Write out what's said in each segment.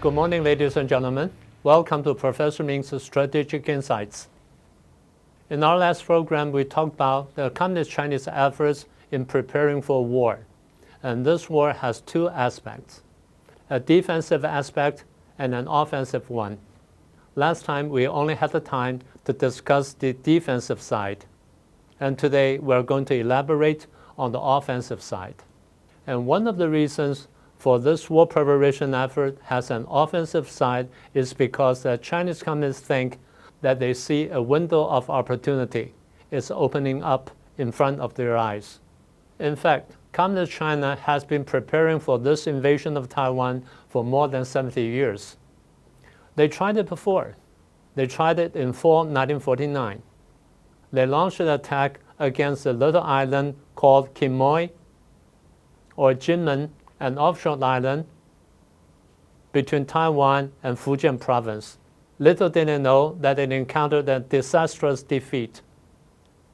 Good morning, ladies and gentlemen. Welcome to Professor Ming's Strategic Insights. In our last program, we talked about the Communist Chinese efforts in preparing for war. And this war has two aspects, a defensive aspect and an offensive one. Last time, we only had the time to discuss the defensive side. And today, we're going to elaborate on the offensive side. And one of the reasons for this war preparation effort has an offensive side is because the Chinese Communists think that they see a window of opportunity is opening up in front of their eyes. In fact, Communist China has been preparing for this invasion of Taiwan for more than 70 years. They tried it before. They tried it in fall 1949. They launched an attack against a little island called Quemoy or Jinmen, an offshore island between Taiwan and Fujian province. Little did they know that they encountered a disastrous defeat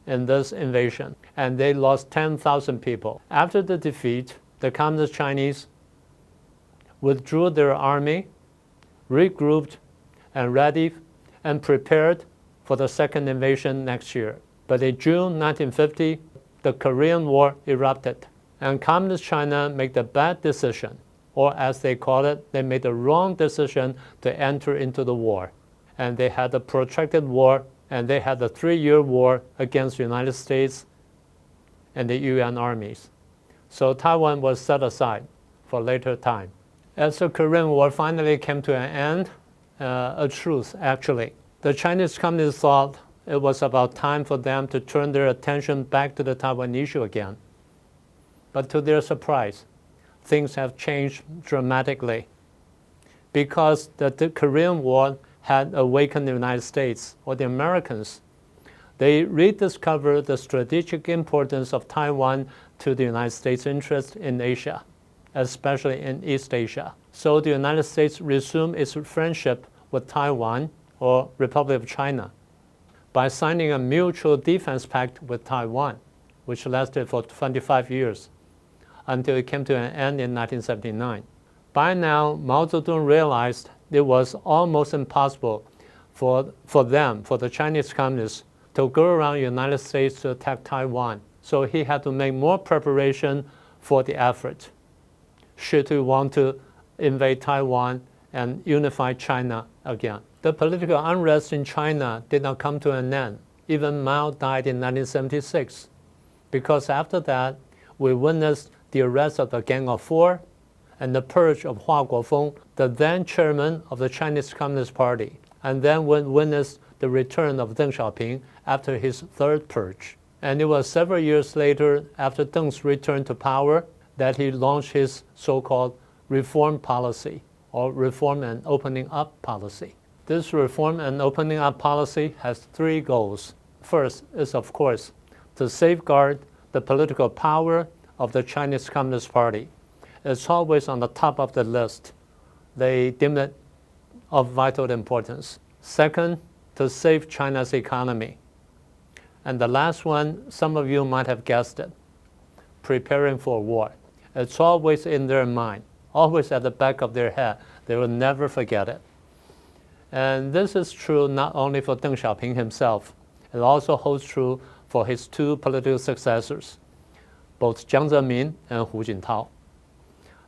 in this invasion, and they lost 10,000 people. After the defeat, the Communist Chinese withdrew their army, regrouped, and ready and prepared for the second invasion next year. But in June 1950, the Korean War erupted. And Communist China made the bad decision, or as they call it, they made the wrong decision to enter into the war. And they had a protracted war, and they had a 3-year war against the United States and the UN armies. So Taiwan was set aside for later time. As the Korean War finally came to an end, a truce actually, the Chinese Communists thought it was about time for them to turn their attention back to the Taiwan issue again. But to their surprise, things have changed dramatically because the Korean War had awakened the United States or the Americans. They rediscovered the strategic importance of Taiwan to the United States' interest in Asia, especially in East Asia. So the United States resumed its friendship with Taiwan or Republic of China by signing a mutual defense pact with Taiwan, which lasted for 25 years. Until it came to an end in 1979. By now, Mao Zedong realized it was almost impossible for the Chinese Communists, to go around the United States to attack Taiwan. So he had to make more preparation for the effort, should he want to invade Taiwan and unify China again. The political unrest in China did not come to an end. Even Mao died in 1976, because after that, we witnessed the arrest of the Gang of Four and the purge of Hua Guofeng, the then chairman of the Chinese Communist Party, and then we witnessed the return of Deng Xiaoping after his third purge. And it was several years later, after Deng's return to power, that he launched his so-called reform policy, or reform and opening up policy. This reform and opening up policy has 3 goals. First is, of course, to safeguard the political power of the Chinese Communist Party. It's always on the top of the list. They deem it of vital importance. Second, to save China's economy. And the last one, some of you might have guessed it, preparing for war. It's always in their mind, always at the back of their head. They will never forget it. And this is true not only for Deng Xiaoping himself, it also holds true for his 2 political successors, both Jiang Zemin and Hu Jintao.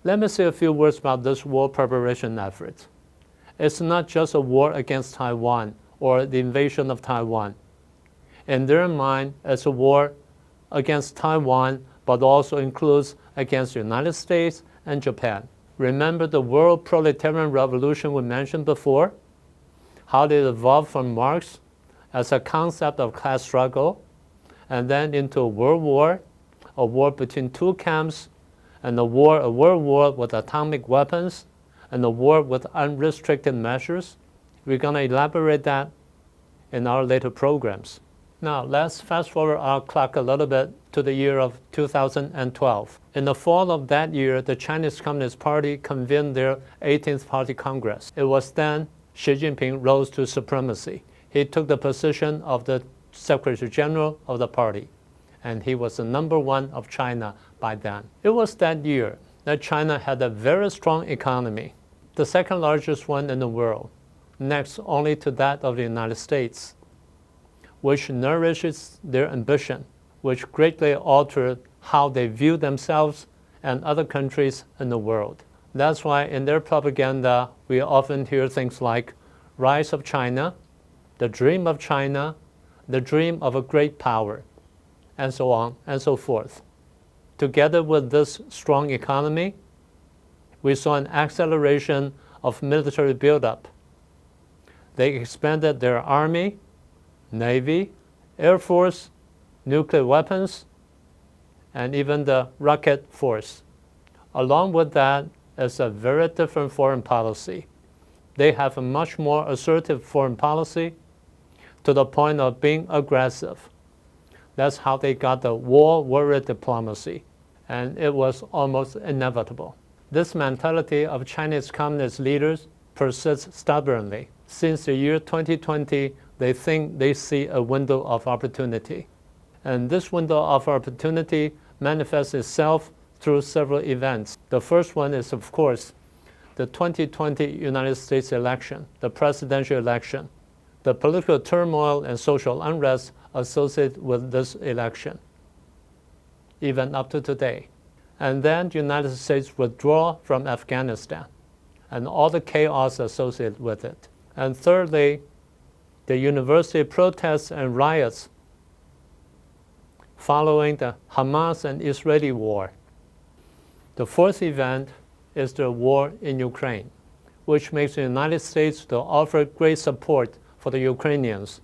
Let me say a few words about this war preparation effort. It's not just a war against Taiwan or the invasion of Taiwan. In their mind, it's a war against Taiwan, but also includes against the United States and Japan. Remember the world proletarian revolution we mentioned before? How it evolved from Marx as a concept of class struggle, and then into a world war, a war between 2 camps, and a world war with atomic weapons, and a war with unrestricted measures. We're going to elaborate that in our later programs. Now, let's fast forward our clock a little bit to the year of 2012. In the fall of that year, the Chinese Communist Party convened their 18th Party Congress. It was then Xi Jinping rose to supremacy. He took the position of the Secretary General of the party, and he was the #1 of China by then. It was that year that China had a very strong economy. the second largest one in the world, next only to that of the United States, which nourishes their ambition, which greatly altered how they view themselves and other countries in the world. That's why in their propaganda, we often hear things like rise of China, the dream of China, the dream of a great power, and so on and so forth. Together with this strong economy, we saw an acceleration of military buildup. They expanded their army, navy, air force, nuclear weapons, and even the rocket force. Along with that is a very different foreign policy. They have a much more assertive foreign policy to the point of being aggressive. That's how they got the war diplomacy, and it was almost inevitable. This mentality of Chinese Communist leaders persists stubbornly. Since the year 2020, they think they see a window of opportunity. And this window of opportunity manifests itself through several events. The first one is, of course, the 2020 United States election, the presidential election, the political turmoil and social unrest associated with this election, even up to today. And then the United States withdrawal from Afghanistan and all the chaos associated with it. And thirdly, the university protests and riots following the Hamas and Israeli war. The fourth event is the war in Ukraine, which makes the United States to offer great support for the Ukrainians,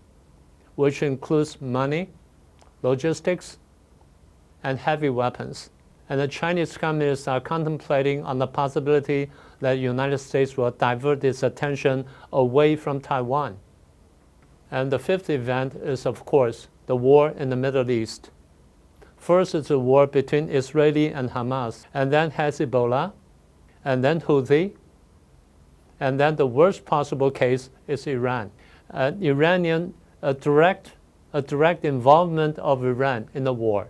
which includes money, logistics, and heavy weapons. And the Chinese communists are contemplating on the possibility that the United States will divert its attention away from Taiwan. And the fifth event is, of course, the war in the Middle East. First is the war between Israeli and Hamas, and then Hezbollah, and then Houthi, and then the worst possible case is Iran. A direct involvement of Iran in the war,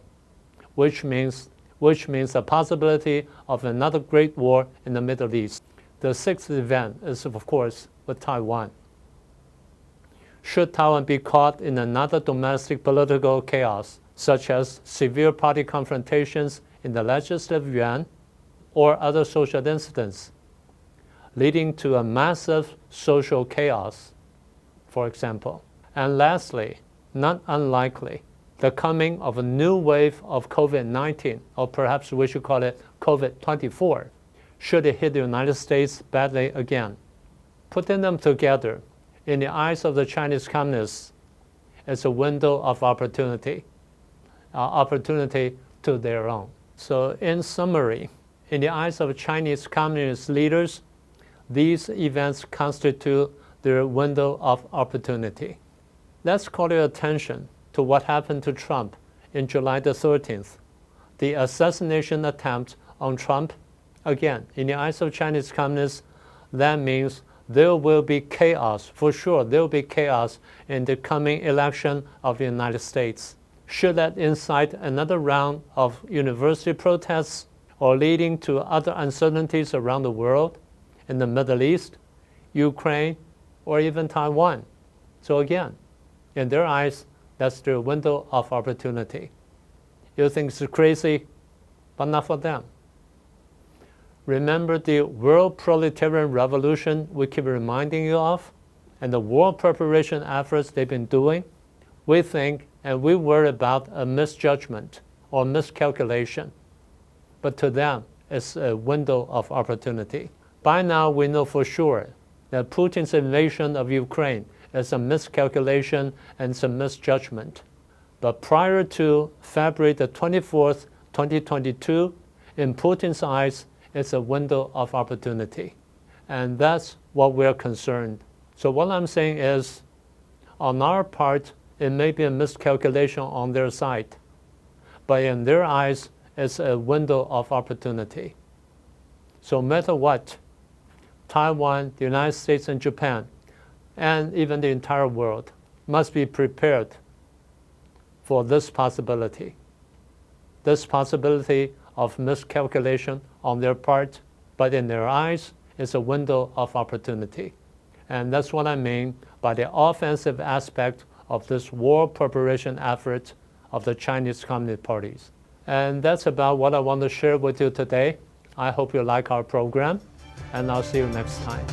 which means the possibility of another great war in the Middle East. The sixth event is, of course, with Taiwan. Should Taiwan be caught in another domestic political chaos, such as severe party confrontations in the legislative yuan or other social incidents, leading to a massive social chaos, for example. And lastly, not unlikely, the coming of a new wave of COVID-19, or perhaps we should call it COVID-24, should it hit the United States badly again. Putting them together, in the eyes of the Chinese communists, is a window of opportunity to their own. So in summary, in the eyes of Chinese communist leaders, these events constitute their window of opportunity. Let's call your attention to what happened to Trump in July the 13th. The assassination attempt on Trump, again, in the eyes of Chinese communists, that means there will be chaos, for sure, there will be chaos in the coming election of the United States. Should that incite another round of university protests or leading to other uncertainties around the world, in the Middle East, Ukraine, or even Taiwan? So again, in their eyes, that's their window of opportunity. You think it's crazy, but not for them. Remember the world proletarian revolution we keep reminding you of, and the war preparation efforts they've been doing? We think and we worry about a misjudgment or miscalculation, but to them, it's a window of opportunity. By now, we know for sure that Putin's invasion of Ukraine is a miscalculation and it's a misjudgment. But prior to February the 24th, 2022, in Putin's eyes, it's a window of opportunity. And that's what we're concerned. So what I'm saying is, on our part, it may be a miscalculation on their side, but in their eyes, it's a window of opportunity. So no matter what, Taiwan, the United States, and Japan, and even the entire world must be prepared for this possibility of miscalculation on their part, but in their eyes, is a window of opportunity. And that's what I mean by the offensive aspect of this war preparation effort of the Chinese Communist parties. And that's about what I want to share with you today. I hope you like our program, and I'll see you next time.